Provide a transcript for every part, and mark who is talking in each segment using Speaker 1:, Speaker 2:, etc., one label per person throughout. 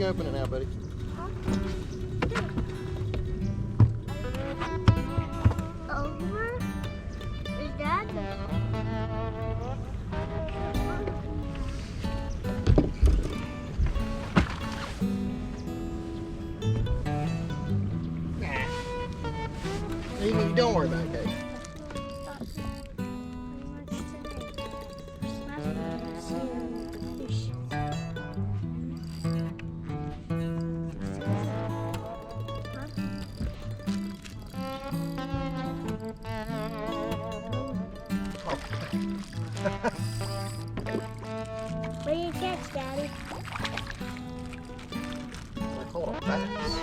Speaker 1: can open it now, buddy.
Speaker 2: Over? Is that
Speaker 1: Don't worry about it, Caden.
Speaker 2: What do you catch, Daddy?
Speaker 1: They're called a bass.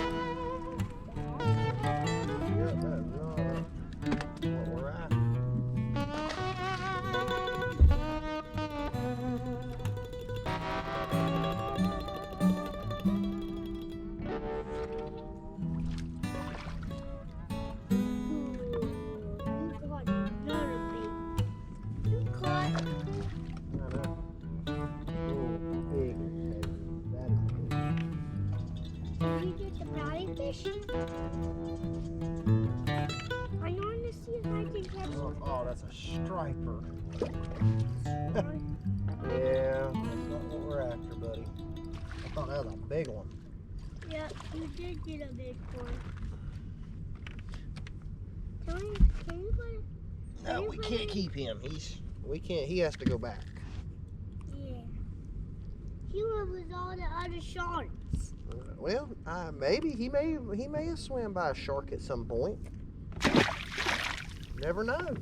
Speaker 1: Yeah, that's what we're at.
Speaker 2: You caught another bait. You caught.
Speaker 1: I know. Oh, big. That is big.
Speaker 2: Did you get the brownie fish? I want to see if I can catch one.
Speaker 1: Oh, that's a striper. Yeah, that's not what we're after, buddy. I thought that was a big one.
Speaker 2: Yeah, you did get a big one. Can you put it?
Speaker 1: No, we can't keep him. He has to go back.
Speaker 2: Yeah. He was with all the other sharks.
Speaker 1: Well, maybe he may have swam by a shark at some point. Never know.